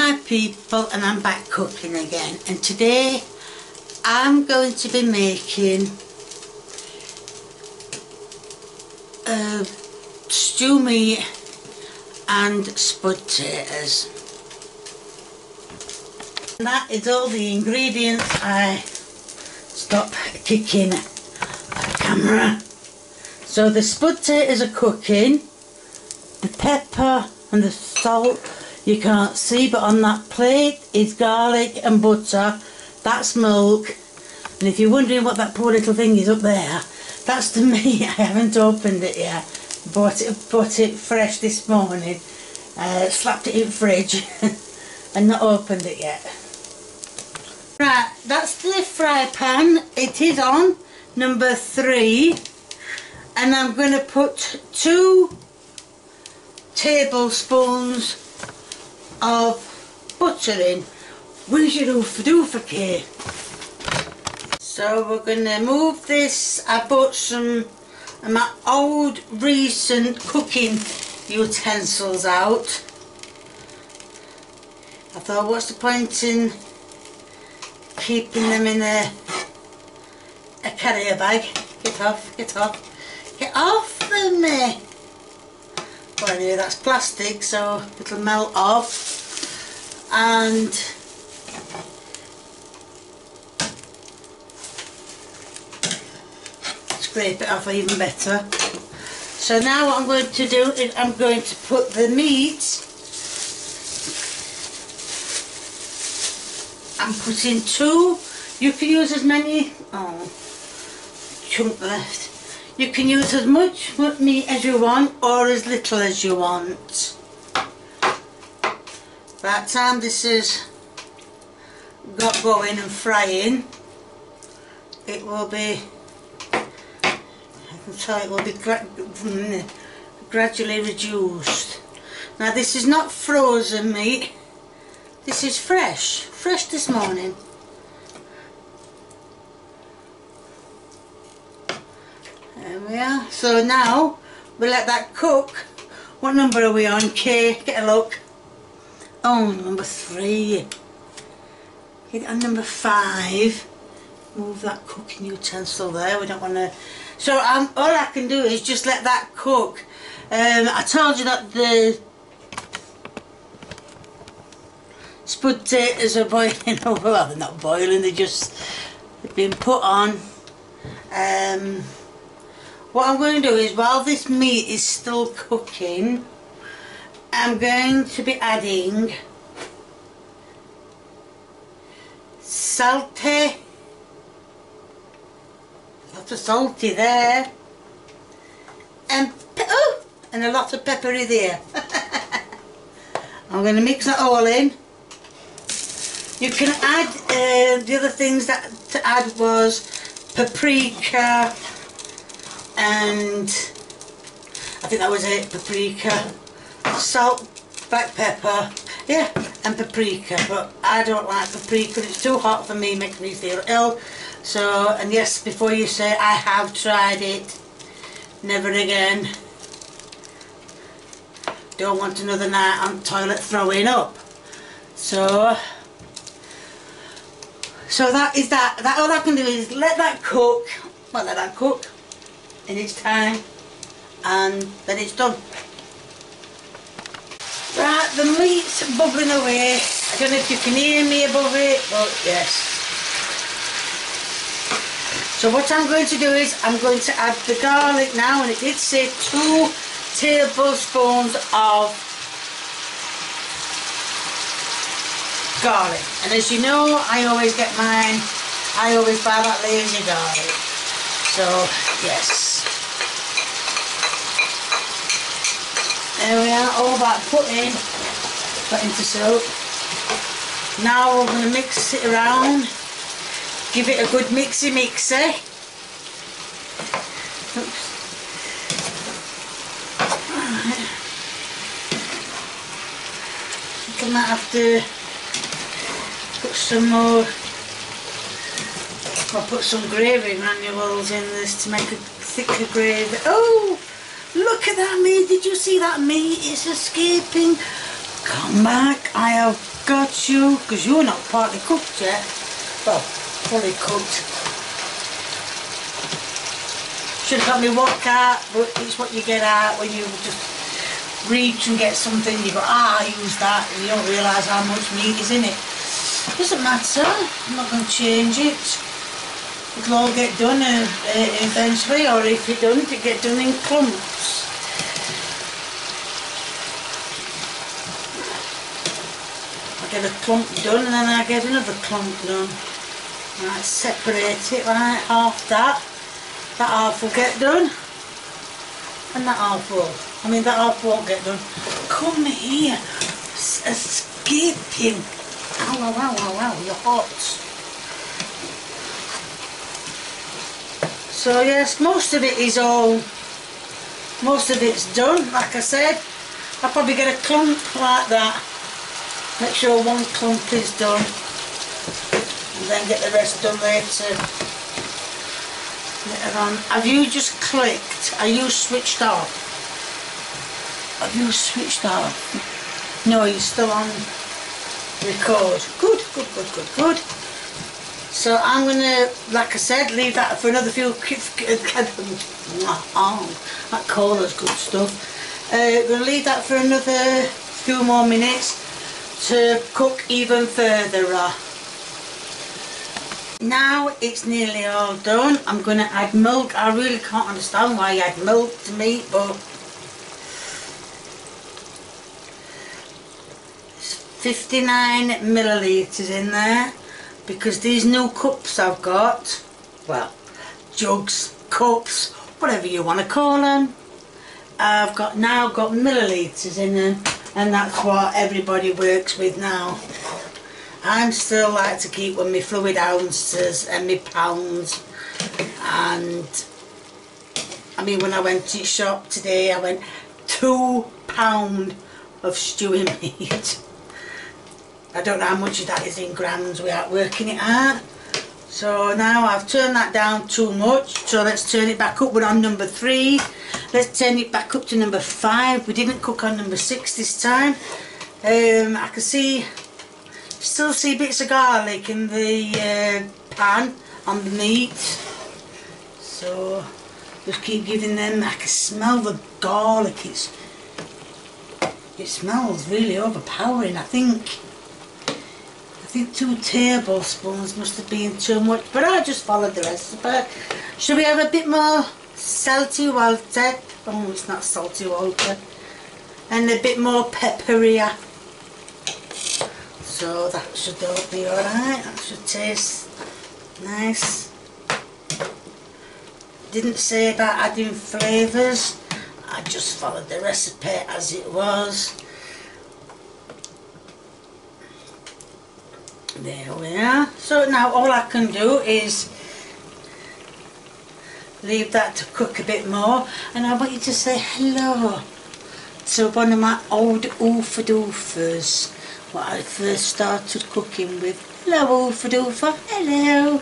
my people, and I'm back cooking again, and today I'm going to be making stew meat and spud potatoes. And that is all the ingredients. I stop kicking the camera. So the spud potatoes are cooking, the pepper and the salt you can't see, but on that plate is garlic and butter, that's milk, and if you're wondering what that poor little thing is up there, that's the meat. I haven't opened it yet. Bought it fresh this morning, slapped it in fridge and not opened it yet. Right, that's the fry pan. It is on number 3, and I'm going to put 2 tablespoons of butter in. Where's your oofa key? So we're going to move this. I bought some of my old recent cooking utensils out. I thought, what's the point in keeping them in a carrier bag? Get off of me. Well, anyway, that's plastic, so it'll melt off, and scrape it off even better. So now what I'm going to do is I'm going to put the meat. I'm putting 2. You can use as many. Oh, chunk left. You can use as much meat as you want or as little as you want. By the time this has got going and frying, it will be, I can tell it will be gradually reduced. Now this is not frozen meat, this is fresh this morning. There we are. So now we'll let that cook. What number are we on, Kay? Get a look. Oh, number 3. Hit on number 5. Move that cooking utensil there. We don't want to. So all I can do is just let that cook. I told you that the spud potatoes are boiling over. Well, they're not boiling. They've been put on. What I'm going to do is, while this meat is still cooking, I'm going to be adding salty, lots of salty there, and a lot of peppery there. I'm going to mix that all in. You can add the other things that to add was paprika, and I think that was it, paprika, salt, black pepper, yeah, and paprika, but I don't like paprika, it's too hot for me, makes me feel ill. So, and yes, before you say I have tried it, never again. Don't want another night on toilet throwing up. So that is that. All I can do is let that cook, well, let that cook in its time, and then it's done. Right, the meat's bubbling away. I don't know if you can hear me above it, but yes. So what I'm going to do is I'm going to add the garlic now, and it did say 2 tablespoons of garlic. And as you know, I always buy that lazy garlic. So, yes. There we are, all that put into soak. Now we're going to mix it around, give it a good mixy. Oops. Right. I think I might have to put some more, I'll put some gravy granules in this to make a thicker gravy. Oh! Look at that meat, did you see that meat? It's escaping. Come back, I have got you, because you're not partly cooked yet. Well, fully cooked. Should have got me wok out, but it's what you get out when you just reach and get something, you go, I use that, and you don't realise how much meat is in it. Doesn't matter, I'm not going to change it. It'll all get done eventually, or if you don't, it get done in clumps. I get a clump done and then I get another clump done. Right, separate it, right, half that half will get done, and that half will. I mean, that half won't get done. Come here, escaping. Ow, ow, ow, ow, ow, you're hot. So yes, most of it's done. Like I said, I'll probably get a clump like that. Make sure one clump is done, and then get the rest done later on. Have you just clicked? Are you switched off? Have you switched off? No, you're still on record. Good, good, good, good, good. So I'm going to, like I said, leave that for another few... that cola's good stuff. We're going to leave that for another few more minutes to cook even further. Now it's nearly all done. I'm going to add milk. I really can't understand why you add milk to meat, but 59 millilitres in there, because these new cups I've got, well, jugs, cups, whatever you want to call them, I've now got millilitres in them, and that's what everybody works with now. I still like to keep with my fluid ounces and my pounds, and I mean, when I went to the shop today, I went £2 of stewing meat. I don't know how much of that is in grams without working it out. So now I've turned that down too much, so let's turn it back up. We're on number 3. Let's turn it back up to number 5. We didn't cook on number 6 this time. I can still see bits of garlic in the pan on the meat. So just keep giving them. I can smell the garlic. It smells really overpowering, I think. I think 2 tablespoons must have been too much, but I just followed the recipe. Should we have a bit more salty water? Oh, it's not salty water. And a bit more pepperier. So that should all be alright. That should taste nice. Didn't say about adding flavours. I just followed the recipe as it was. There we are. So now all I can do is leave that to cook a bit more, and I want you to say hello to one of my old oofa doofers, what I first started cooking with. Hello oofa doofer, hello.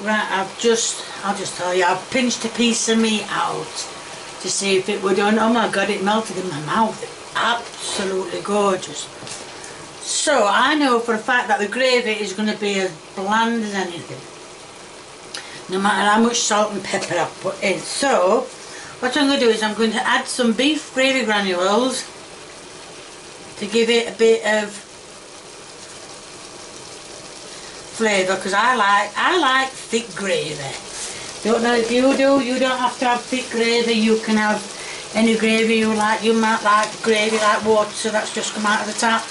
Right, I'll just tell you, I've pinched a piece of meat out to see if it were done. Oh my god, it melted in my mouth. Absolutely gorgeous. So I know for a fact that the gravy is going to be as bland as anything, no matter how much salt and pepper I put in. So what I'm going to do is I'm going to add some beef gravy granules to give it a bit of flavour, because I like thick gravy. Don't know if you do. You don't have to have thick gravy. You can have any gravy you like. You might like gravy like water, so that's just come out of the tap.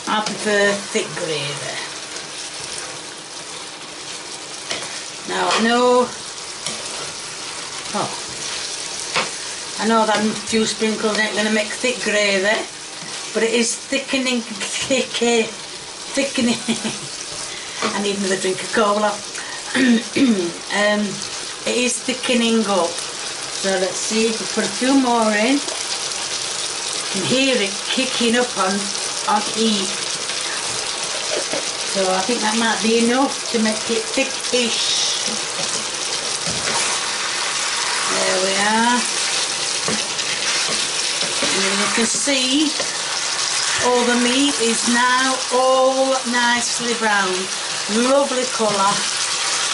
I prefer thick gravy. Now I know that a few sprinkles ain't going to make thick gravy, but it is thickening. I need another drink of cola. It is thickening up. So let's see if we put a few more in. You can hear it kicking up on heat. So I think that might be enough to make it thickish. There we are. And you can see all the meat is now all nicely brown. Lovely colour.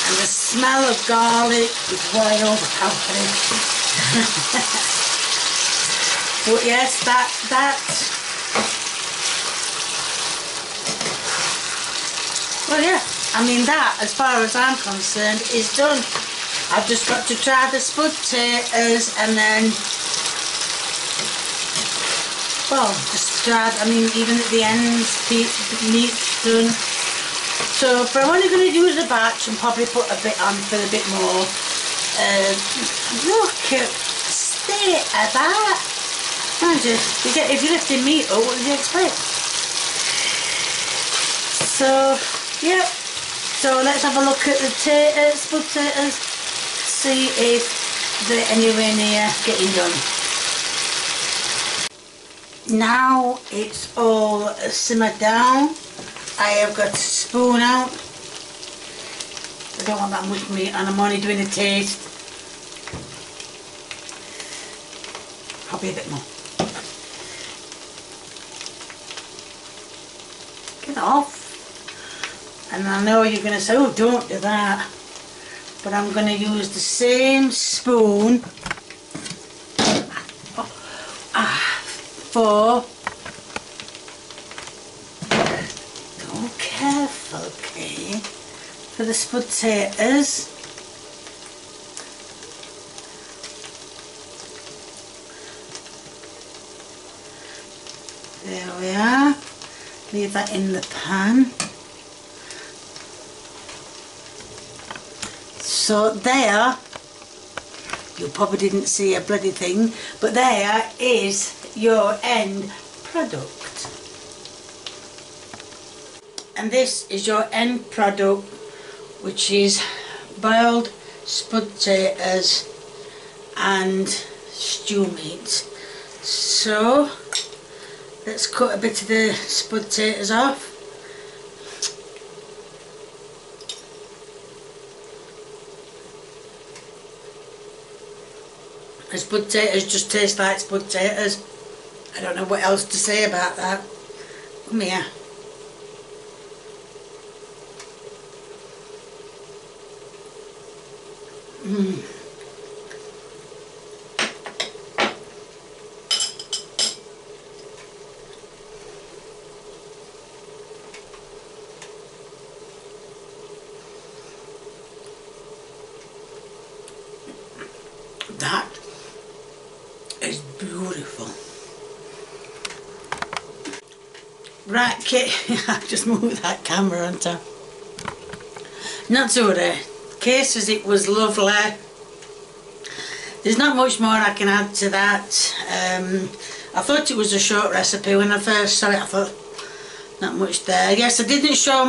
And the smell of garlic is way overpowering. But yes, well, yeah, I mean that, as far as I'm concerned, is done. I've just got to try the spud taters and then, well, just try, I mean, even at the ends, meat's done. So if I'm only going to use a batch and probably put a bit on for a bit more, look at the state of that. Mind you, if you're lifting meat up, what do you expect? So, yep. So let's have a look at the taters, spud taters, see if they're anywhere near getting done. Now it's all simmered down. I have got a spoon out. I don't want that much meat and I'm only doing a taste. Probably a bit more. Get off. And I know you're going to say, oh, don't do that. But I'm going to use the same spoon for, oh, careful, okay, for the spud taters. There we are. Leave that in the pan. So there, you probably didn't see a bloody thing, but there is your end product. And this is your end product, which is boiled spud taters and stew meat. So let's cut a bit of the spud taters off. The spud taters just taste like spud taters. I don't know what else to say about that. Come here. That is beautiful. Right, Kit, I just moved that camera on top. Not to worry. Kay says it was lovely. There's not much more I can add to that. I thought it was a short recipe. When I first saw it, I thought, not much there. Yes, I didn't show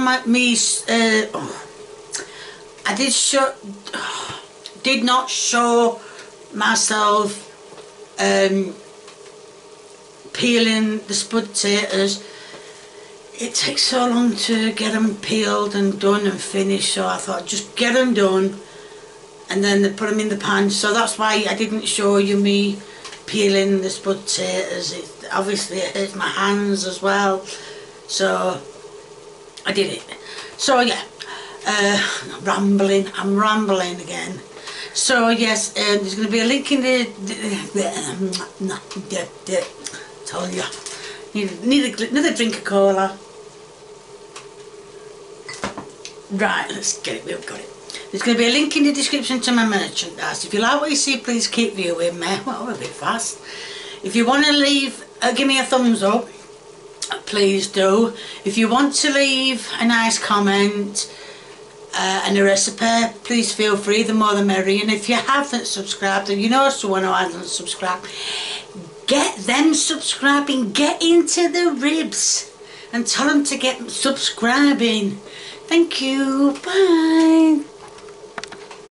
did not show myself peeling the spud taters. It takes so long to get them peeled and done and finished, so I thought just get them done and then put them in the pan. So that's why I didn't show you me peeling the spud taters. Obviously it hurts my hands as well, so I did it. So yeah, I'm rambling again. So yes, there's going to be a link in the told you, need another drink of cola. Right, let's get it, we've got it. There's going to be a link in the description to my merchandise. If you like what you see, please keep viewing me. Well, we're a bit fast. If you want to leave, give me a thumbs up, please do. If you want to leave a nice comment and a recipe, please feel free, the more the merrier. And if you haven't subscribed and you know someone who hasn't subscribed, get them subscribing, get into the ribs and tell them to get subscribing. Thank you, bye.